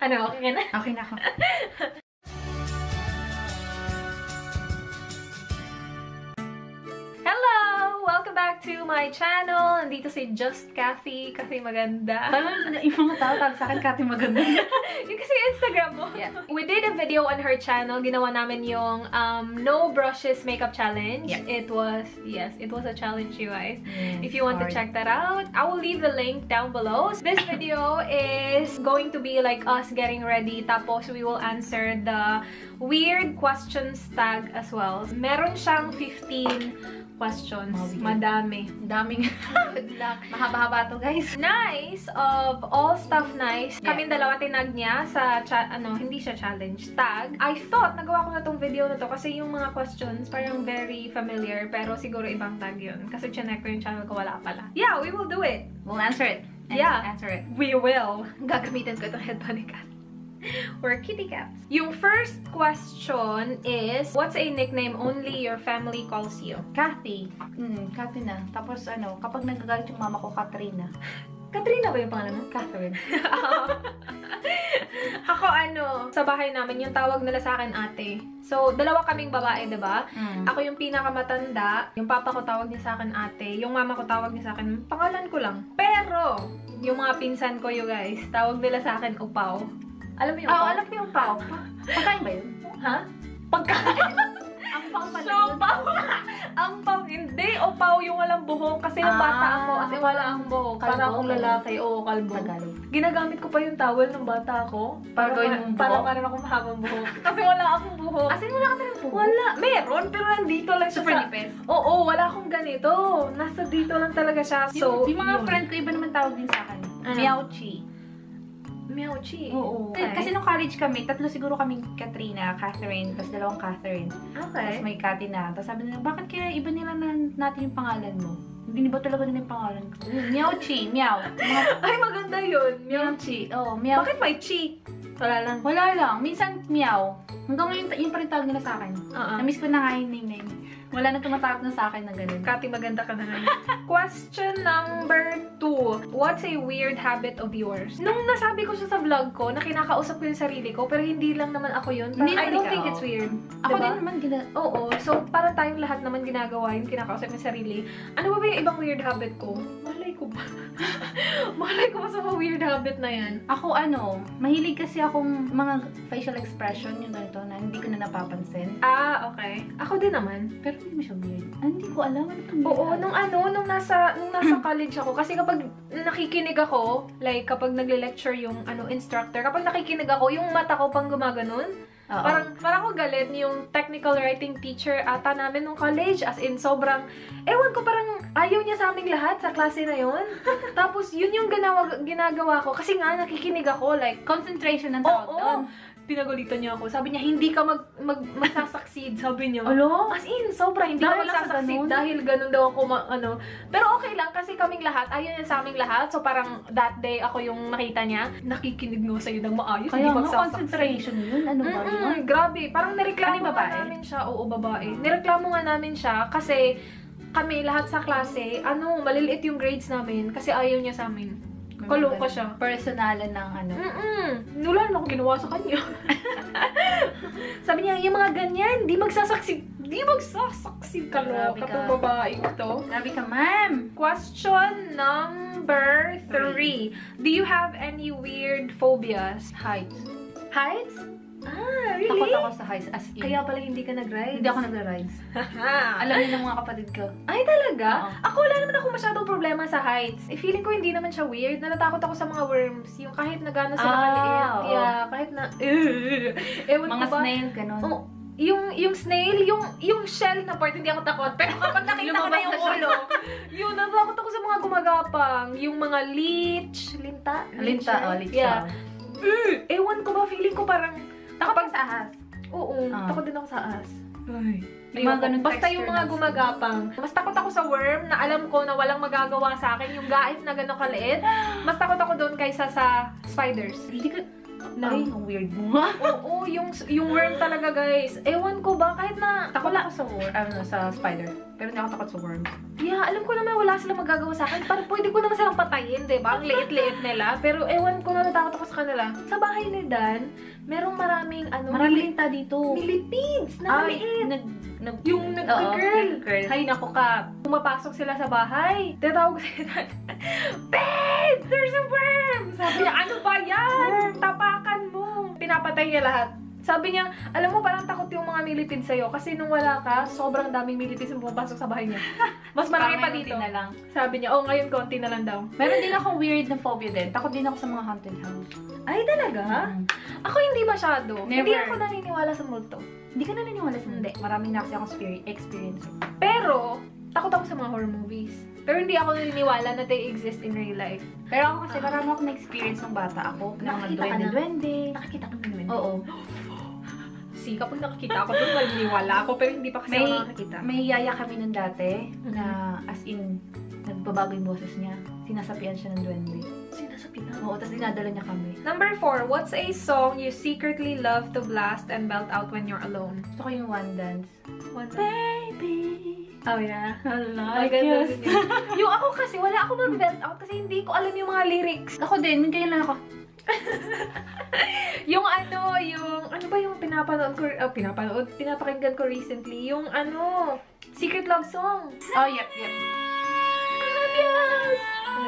Ano, okay na? Okay na ako. Hello! Welcome back to my channel. Nandito si Just Kathy. Kasi maganda. Yung mga tao sa akin, Kathy maganda. Yung kasi Instagram mo. Yeah. We did a video on her channel. Ginawa namin yung no brushes makeup challenge. Yeah. It was a challenge, you guys. If you want to Hard. check that out, I will leave the link down below. This video is going to be like us getting ready. Tapos we will answer the weird questions tag as well. Meron siyang 15 questions. Madami. Daming good luck. Mahaba-haba to, guys. Nice of all stuff nice. Yeah. Kaming dalawa tinag niya sa hindi siya challenge tag. I thought nagawa ko na tong video na to kasi yung mga questions parang very familiar pero siguro ibang tag yun. Kasi chinek ko yung channel ko, wala pala. Yeah, we will do it. We'll answer it. And Yeah. Answer it. We will. Gagamitin ko itong headband ni Kat. Or kitty cats. Yung first question is, what's a nickname only your family calls you? Kathy. Kathy na. Tapos kapag nagagalit yung mama ko, Katrina. Katrina ba yung pangalan mo? Catherine. Ako sa bahay namin, yung tawag nila sa akin ate. So, dalawa kaming babae, diba? Ako yung pinakamatanda. Yung papa ko tawag niya sa akin ate. Yung mama ko tawag niya sa akin, pangalan ko lang. Pero, yung mga pinsan ko, you guys, tawag nila sa akin upaw. Alam mo yung upaw? Alam ko yung pao. Pagkain ba yun? Ha? Pagkain? Ang pao pala So, yun. upaw! Ang pao, hindi. Upaw yung walang buhok. Kasi nung bata ako, kasi wala ang buhok. Kalbo, Para akong lalaki. Oo, kalbo. Tagalog. Ginagamit ko pa yung towel nung bata ako. Para gawin mong buhok? Para meron akong mahabang buhok. Kasi wala akong buhok. As in, wala ka talagang buhok? Wala. Meron, pero nandito lang siya Super sa... nipis? Oo, wala akong ganito. Nasa dito lang talaga siya. So, yung mga yun. friend ko, iba naman tawag din sa akin. Ano? Meowchi. Meowchi. Oo. Okay. Kasi nung college kami, tatlo siguro kaming Katrina, Catherine, tapos dalawang Catherine. Okay. Tapos may Kathy na. Tapos sabi nila, bakit kaya iba nila natin yung pangalan mo? Hindi ba talaga nila yung pangalan ko? Meowchi, meow. Ay, maganda yun. Meowchi. Oo, meow. Bakit may chi? Wala lang. Wala lang. Minsan, meow. Hanggang ngayon, yun pa rin tawag nila sa akin. Na-miss ko na nga yung name. Wala na tumatawag na sa akin na ganun. Kati, maganda ka na ngayon. Question number 2. What's a weird habit of yours? Nung nasabi ko siya sa vlog ko, na kinakausap ko yung sarili ko, pero hindi lang naman ako yun. Hindi I naman don't ikaw. think it's weird. Ako Diba? din naman, Oo. So, para tayong lahat naman ginagawa yun, kinakausap yung sarili. Ano ba yung ibang weird habit ko? Malay ko ba? Malay ko ba sa mga weird habit na yan? Ako mahilig kasi akong mga facial expression, yung ganito, na hindi ko na napapansin. Ah, okay. Ako din naman. Pero hindi mo siya weird. Hindi ko alam. Ano itong Oo, nung nasa college ako, kasi kapag nakikinig ako, like kapag nagle-lecture yung instructor, kapag nakikinig ako, yung mata ko pang gumaganon. Parang ako galit yung technical writing teacher ata namin nung college. As in, sobrang, ewan ko, parang ayaw niya sa aming lahat sa klase na yun. Tapos, yun yung ginagawa ko. Kasi nga, nakikinig ako, like, concentration ang tawag doon. Pinagalitan niya ako. Sabi niya, hindi ka magsasucceed, sabi niya. Alo? As in, sobra, hindi Dahil ka magsasucceed dahil ganun daw ako, Pero okay lang, kasi kaming lahat, ayaw niya sa aming lahat. So, parang that day, ako yung nakita niya, nakikinig nga sa'yo ng maayos, Kaya hindi nga, concentration yun. Ano ba yun? Grabe, parang nireklamo Ano, nga babae? namin siya. Oo, babae. Nireklamo nga namin siya kasi kami, lahat sa klase, maliliit yung grades namin kasi ayaw niya sa amin. Kaloka siya. Personalan ng Wala na akong ginawa sa kanya. Sabi niya, yung mga ganyan, di magsasucceed ka, Grabe ka. katong babae to. Grabe ka, ma'am. Question number 3. Do you have any weird phobias? Heights. Heights? Ah, really? Takot ako sa heights, as in. Kaya pala hindi ka nag-ride? Hindi ako nagra-rides. Alam niyo ng mga kapatid ko. Ay, talaga? Oo. Ako, wala naman ako masyadong problema sa heights. Feeling ko hindi naman siya weird. Natatakot ako sa mga worms. Yung kahit na gano'n sila kaliit. Oo. Yeah, kahit na... Ewan Mga ko ba? snail, ganun. Oh, yung snail, yung shell na part, hindi ako takot. Pero kapag nakita ko na yung Lumabas na siya. ulo, yun, natakot ako sa mga gumagapang. Yung mga leech. Linta? Leech, Yeah. Ewan ko ba, feeling ko parang... Takot sa ahas. Oo, takot din ako sa ahas. Ay. May mga ganun Basta texture yung mga ng gumagapang. Mas takot ako sa worm na alam ko na walang magagawa sa akin. Yung gait na gano'ng kaliit. Mas takot ako doon kaysa sa spiders. Hindi ka... No. Ay, ang weird mo nga. Oo, yung worm talaga, guys. Ewan ko ba, kahit na... Takot ako sa worm, sa spider. Pero hindi ako takot sa worm. Yeah, alam ko naman wala silang magagawa sa akin. Parang pwede ko naman silang patayin, diba? Ang liit-liit nila. Pero ewan ko, natatakot ako sa kanila. Sa bahay ni Dan, merong maraming Maraming ta dito. Millipedes na maliit. Yung nag-curl. Hay, naku ka. Pumapasok sila sa bahay. Tinatawag ko sila. Babe! There's a worm! Sabi niya, ano ba yan? Tapakan mo. Pinapatay niya lahat. Sabi niya, alam mo, parang takot yung mga millipedes sa'yo. Kasi nung wala ka, sobrang daming millipedes yung pumapasok sa bahay niya. Mas marami pa dito. Na lang. Sabi niya, ngayon konti na lang daw. Meron din ako weird na phobia din. Takot din ako sa mga haunted house. Ay, talaga? Ako hindi masyado. Never. Hindi ako naniniwala sa multo. Hindi ka naniniwala sa hindi. Maraming na kasi akong experience. Pero, takot ako sa mga horror movies. Pero hindi ako naniniwala na they exist in real life. Pero ako kasi marami akong na-experience ng bata ako. Nakakita ka na? Duwende. Nakakita ka ng duwende? Oo. See, kapag nakakita ako doon, naniniwala ako. Pero hindi pa kasi ako nakakita. May yaya kami nun dati na as in, nagbabago yung boses niya. Sinasapian siya ng duwende. Sinasapian? Oo, tapos dinadala niya kami. Number 4, what's a song you secretly love to blast and belt out when you're alone? Gusto ko yung One Dance. One Dance? Baby. Oh, yeah. I guess. Yung ako kasi, wala ako mag-belt out kasi hindi ko alam yung mga lyrics. Ako din, ganyan lang ako. Yung ano ba yung pinapakinggan ko recently? Yung Secret Love Song. Oh, yep. Yes!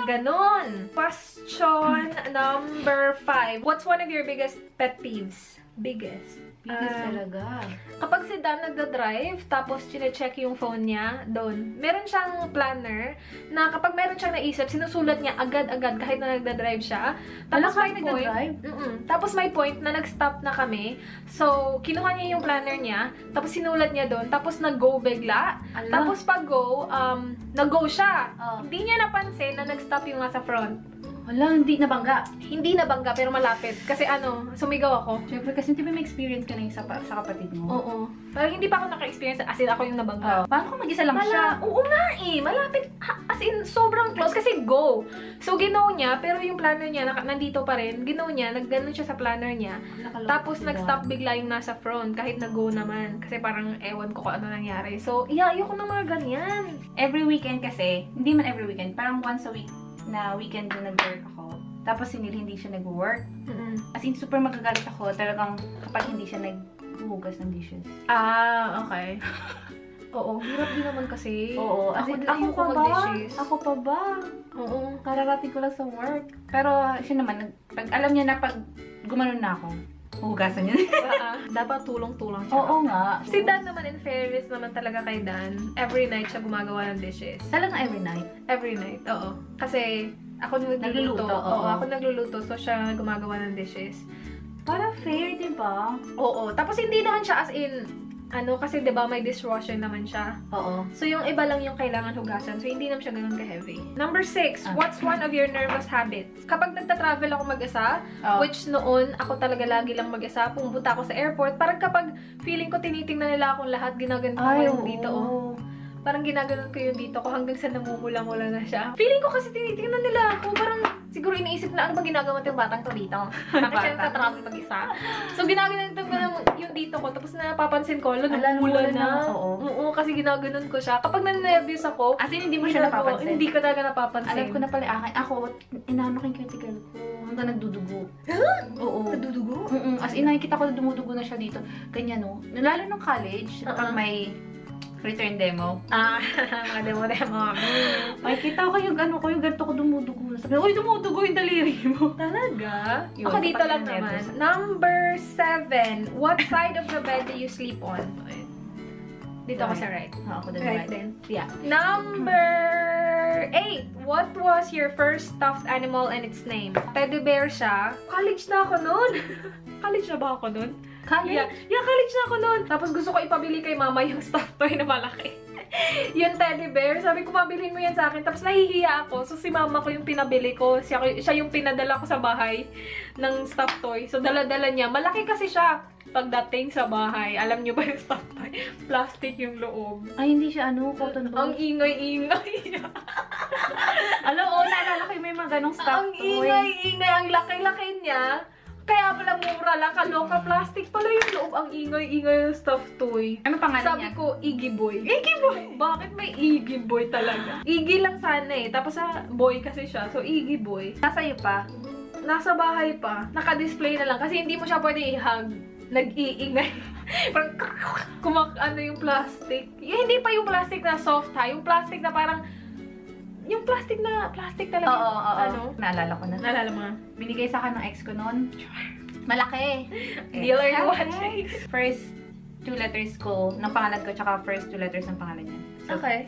Ganon. Question number 5. What's one of your biggest pet peeves? Biggest talaga. Kapag si Dan nagda-drive, tapos chine-check yung phone niya, doon, meron siyang planner na kapag meron siyang naisip, sinusulat niya agad-agad kahit na nagda-drive siya. Tapos may point, tapos may point na nag-stop na kami. So, kinuha niya yung planner niya, tapos sinulat niya doon, tapos nag-go bigla. Tapos pag go, nag-go siya. Hindi niya napansin na nag-stop yung nasa front. Wala, hindi nabangga. Hindi nabangga, pero malapit. Kasi sumigaw ako. Siyempre, kasi hindi ba may experience ka na yung sa kapatid mo? Oo. Pero hindi pa ako naka-experience, as in ako yung nabangga. Paano kung mag-isa lang siya? Oo nga eh, malapit. As in, sobrang close kasi go. So, ginaw niya, pero yung planner niya, nandito pa rin. Ginaw niya, nagganon siya sa planner niya. Tapos, nag-stop bigla yung nasa front, kahit nag-go naman. Kasi parang ewan ko kung ano nangyari. So, ayoko na mga ganyan. Every weekend kasi, hindi man every weekend, parang once a week na weekend na nag-work ako. Tapos hindi siya nag-work. As in, super magagalit ako talagang kapag hindi siya naghuhugas ng dishes. Okay. Oo, hirap din naman kasi. Oo, ako pa ba? Ako pa ba? Oo, kararating ko lang sa work. Pero siya naman, pag alam niya na pag gumanon na ako, huhugasan niya. Dapat tulong-tulong siya. Oo nga. Si Dan naman, in fairness naman talaga kay Dan, every night siya gumagawa ng dishes. Talagang every night? Every night, oo. Kasi ako nagluluto. Oo, ako nagluluto. So, siya gumagawa ng dishes. Para fair, diba? Oo. Tapos, hindi naman siya as in, kasi diba may dishwasher naman siya. Oo. So, yung iba lang yung kailangan hugasan. So, hindi naman siya ganun ka-heavy. Number 6, what's one of your nervous habits? Kapag nagta-travel ako mag-isa, which noon, ako talaga lagi lang mag-isa, pumunta ako sa airport, parang kapag feeling ko tinitingnan nila akong lahat, ginaganon ko yung dito. Parang ginaganon ko yung dito ko hanggang sa namumula-mula na siya. Feeling ko kasi tinitingnan nila ako, parang siguro iniisip na ano ba ginagawa ng batang to dito? Bakit siya nagta-travel mag-isa? So, ginaganon ko yung dito ko, tapos napapansin ko, namumula na. Oo, kasi ginaganon ko siya. Kapag na-nervous ako, as in, hindi mo siya napapansin? Hindi ko talaga napapansin. Alam ko na pala akin. Ako, inaano ko yung critical ko hanggang nagdudugo. Oo. Nagdudugo? As in, nakikita ko na dumudugo na siya dito. Ganyan, no? Lalo nung college, kapag may return demo. Mga demo-demo. Makikita ko yung yung ganito ko dumudugo. Sabi, uy, dumudugo yung daliri mo. Talaga? Yun, ako dito lang naman. Number 7. What side of the bed do you sleep on? Dito ako sa right. Ako din right. Then. Yeah. Number 8. What was your first stuffed animal and its name? Teddy bear siya. College na ako nun. College na ba ako nun? College? Yeah, college na ako nun. Tapos gusto ko ipabili kay mama yung stuffed toy na malaki. Yung teddy bear. Sabi ko, mabilin mo yan sa akin. Tapos nahihiya ako. So, si mama ko yung pinabili ko. Siya yung pinadala ko sa bahay ng stuffed toy. So, dala-dala niya. Malaki kasi siya. Pagdating sa bahay, alam niyo ba yung stuffed toy? Plastic yung loob. Ay, hindi siya cotton ball. Ang ingay-ingay. Alam, naalala ko yung may mga ganong stuffed toy. Ang ingay-ingay. Ang laki-laki niya. Kaya pala mura lang. Kaloka plastic pala yung loob. Ang ingay-ingay yung stuffed toy. Ano pangalan Sabi niya? ko, Iggy Boy. Iggy Boy! Bakit may Iggy Boy talaga? Iggy lang sana eh. Tapos boy kasi siya. So, Iggy Boy. Nasa iyo pa? Nasa bahay pa. Naka-display na lang. Kasi hindi mo siya pwede i-hug. Nag-iingay. Parang ano yung plastic. Hindi pa yung plastic na soft ha. Yung plastic na parang yung plastic talaga. Oo. Ano? Naalala ko na. Naalala mo? Binigay sa akin ng ex ko noon. Malaki. Dealer you watching? First 2 letters ko, ng pangalan ko, tsaka first 2 letters ng pangalan niya. So, Okay.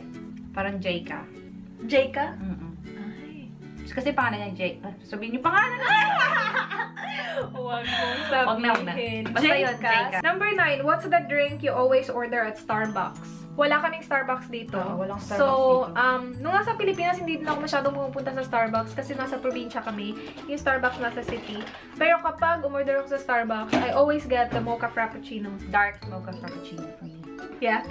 parang J ka. J ka? Ay. Kasi pangalan niya J. Sabihin niyo pangalan na! Huwag mong Wag na. sabihin. Basta yun, J ka. J ka. Number 9, what's the drink you always order at Starbucks? Wala kaming Starbucks dito. Oo, walang Starbucks so, dito. nung nasa Pilipinas, hindi din ako masyadong pumupunta sa Starbucks kasi nasa probinsya kami. Yung Starbucks nasa city. Pero kapag umorder ako sa Starbucks, I always get the mocha frappuccino. Dark mocha frappuccino for me. Yeah.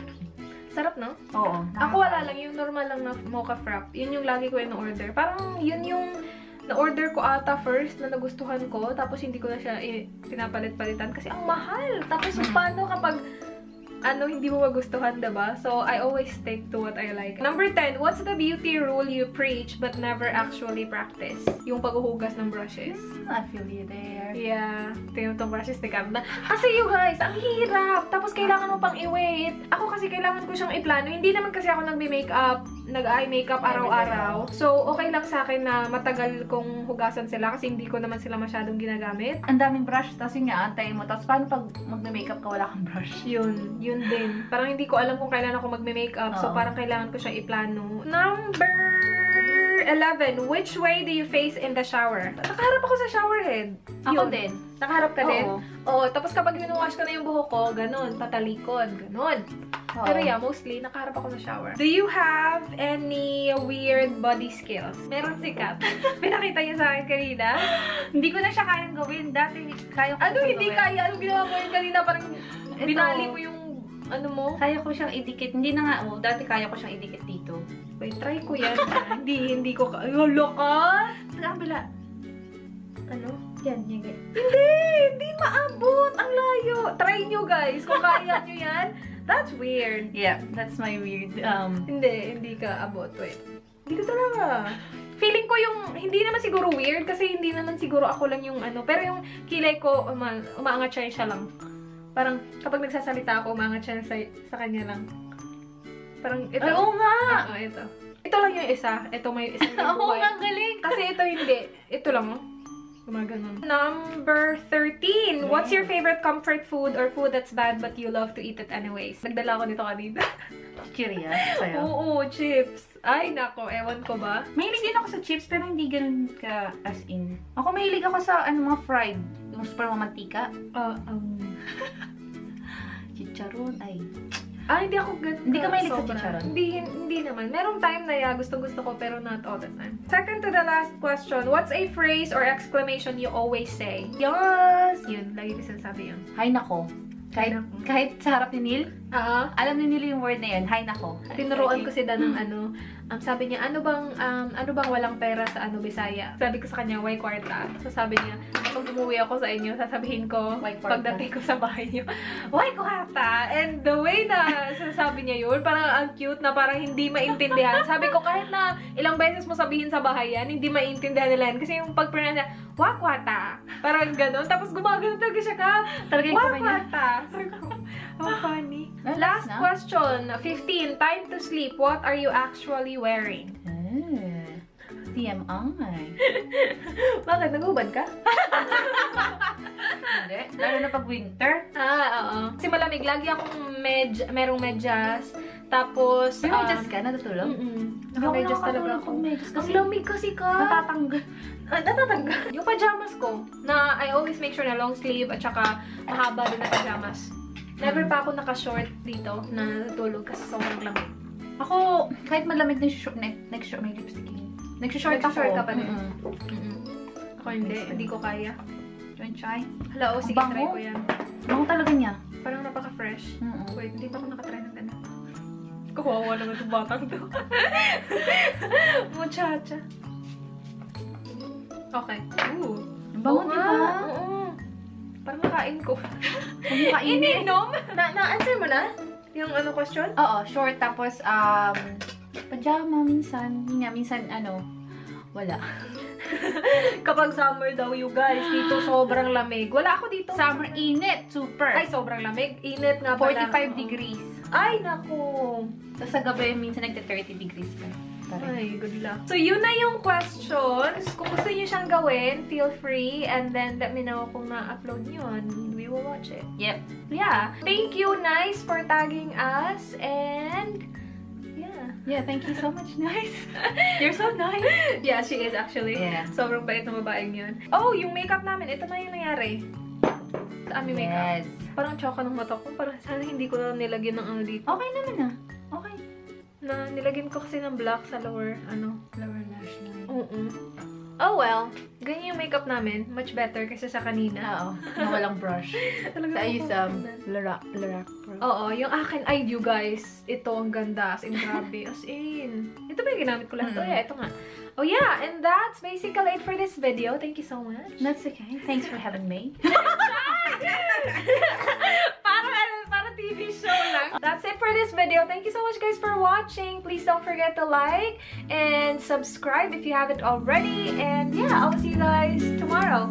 Sarap, no? Oo. Ako wala lang, yung normal lang na mocha frap. Yun yung lagi ko in-order. Parang yun yung na-order ko ata first na nagustuhan ko. Tapos hindi ko na siya pinapalit-palitan kasi ang mahal. Tapos paano kapag hindi mo magustuhan, diba? So, I always stick to what I like. Number 10, what's the beauty rule you preach but never actually practice? Yung paghuhugas ng brushes. I feel you there. Yeah. Tingnan itong brushes ni Carla. Kasi you guys, ang hirap. Tapos kailangan mo pang i-wait. Ako kasi kailangan ko siyang iplano. Hindi naman kasi ako nag-makeup, nag-eye makeup araw-araw. So, okay lang sa akin na matagal kong hugasan sila kasi hindi ko naman sila masyadong ginagamit. Ang daming brush, tapos yun nga, antayin mo. Tapos paano pag mag-makeup ka, wala kang brush? Yun din. Parang hindi ko alam kung kailan ako magme-makeup. So, parang kailangan ko siyang iplano. Number 11. Which way do you face in the shower? Nakaharap ako sa shower head. Ako din. Nakaharap ka din? Oo. Oo. Tapos kapag winuwash ko na yung buhok ko, ganun. Patalikod. Ganun. Oo. Pero yeah, mostly, nakaharap ako sa shower. Do you have any weird body skills? Meron si Kat. Pinakita niya sa akin kanina. Hindi ko na siya kayang gawin. Dati, kaya ko Ano hindi kaya? Anong ginawa mo yun kanina? Parang binali mo yung mo? Kaya ko siyang idikit. Hindi na nga, dati kaya ko siyang idikit dito. Wait, try ko yan. hindi ko kaya. Hulo ka? Sa kabila. Ano? Yan. Hindi maabot. Ang layo. Try nyo guys. Kung kaya nyo yan. That's weird. Yeah, that's my weird, Hindi ka abot. Wait. Hindi ko talaga. Feeling ko yung, hindi naman siguro weird kasi hindi naman siguro ako lang yung pero yung kilay ko, umaangat siya lang. Parang, kapag nagsasalita ako, umangat siya sa kanya lang. Parang, ito. Oo nga! Oo, ito. Ito lang yung isa. Ito may isa yung Oo buhay. nga, galing! Kasi ito hindi. Ito lang, oh. Gumaganon. Number 13. What's your favorite comfort food or food that's bad but you love to eat it anyways? Nagdala ko nito kanina. Curious sa'yo. Oo, chips. Ay, nako. Ewan ko ba? Mahilig din ako sa chips, pero hindi ganun ka as in. Ako mahilig ako sa mga fried. Yung super mamantika. Chicharon, ay. Hindi ako ganun. Hindi ka mahilig sa sobra. chicharon? Hindi naman. Merong time na gustong-gusto ko, pero not all the time. Second to the last question. What's a phrase or exclamation you always say? Yes! Yun, lagi ko sinasabi yun. Hay nako. Kahit sa harap ni Neil, alam ni Neil yung word na yun, hay nako. Tinuruan ko si Dan ng sabi niya, ano bang walang pera sa Bisaya? Sabi ko sa kanya, why kwarta? So sabi niya, pag umuwi ako sa inyo, sasabihin ko, pagdating ko sa bahay niyo, why kwarta? And the way na sasabi niya yun, parang ang cute na parang hindi maintindihan. Sabi ko, kahit na ilang beses mo sabihin sa bahay yan, hindi maintindihan nila yan. Kasi yung pag-pronounce niya, why kwarta? Parang ganun. Tapos gumagano talaga siya ka. Why kwarta? Sabi ko, oh, funny. Last question, 15. Time to sleep. What are you actually wearing? TMI. Bakit? Nagubad ka? Hindi. Lalo na pag winter. Oo. Kasi malamig. Lagi akong merong medyas. Tapos, may medyas ka? Natutulog? Naka-medyas talaga ako. Ang lamig kasi ka. Natatanggal. Yung pajamas ko, na I always make sure na long sleeve at saka mahaba din na pajamas. Never pa ako naka-short dito na natulog kasi sobrang lamig. Ako, kahit malamig nag-short, may lipstick yun. Nag-short ako. Nag-short ka pa din. Ako hindi ko kaya. Don't try. Hala, sige, try ko yan. Bango talaga niya. Parang napaka-fresh. Wait, hindi pa ako nakatry ng ganun. Kawawa naman itong batang to. Muchacha. Okay. Bango, di ba? Oo. Kumakain ko. Kumakain Ininom? Na-answer mo na? Yung ano question? Oo, short. Tapos, pajama minsan. Yun nga, minsan, wala. Kapag summer daw, you guys, dito sobrang lamig. Wala ako dito. Summer, init. Super. Ay, sobrang lamig. Init nga pala. 45 degrees. Ay, naku. Tapos sa gabi, minsan nagte-30 degrees pa. Ay, good luck. So, yun na yung questions. Kung gusto niyo siyang gawin, feel free. And then, let me know kung na-upload nyo. And we will watch it. Yep. Yeah. Thank you, Nice, for tagging us. And, yeah, thank you so much, Nice. You're so nice. Yeah, she is actually. Yeah. Sobrang bait na babaeng yun. Oh, yung makeup namin. Ito na yung nangyari. Sa aming makeup. Yes. Parang choka ng mata ko. Parang sana hindi ko na nilagyan ng ano dito. Okay naman Okay. Na nilagyan ko kasi ng black sa lower, Lower lash line. Oh well, ganyan yung makeup namin. Much better kasi sa kanina. Oo. Na walang brush. Talaga Sa ayos, Lorac brush. Oo, yung akin, ay, you guys, ito ang ganda. As in, grabe. As in. Ito ba yung ginamit ko lahat? Oh yeah, ito nga. Oh yeah, and that's basically it for this video. Thank you so much. That's okay. Thanks for having me. Para TV show lang. That's it for this video. Thank you so much, guys, for watching. Please don't forget to like and subscribe if you haven't already. And yeah, I'll see you guys tomorrow.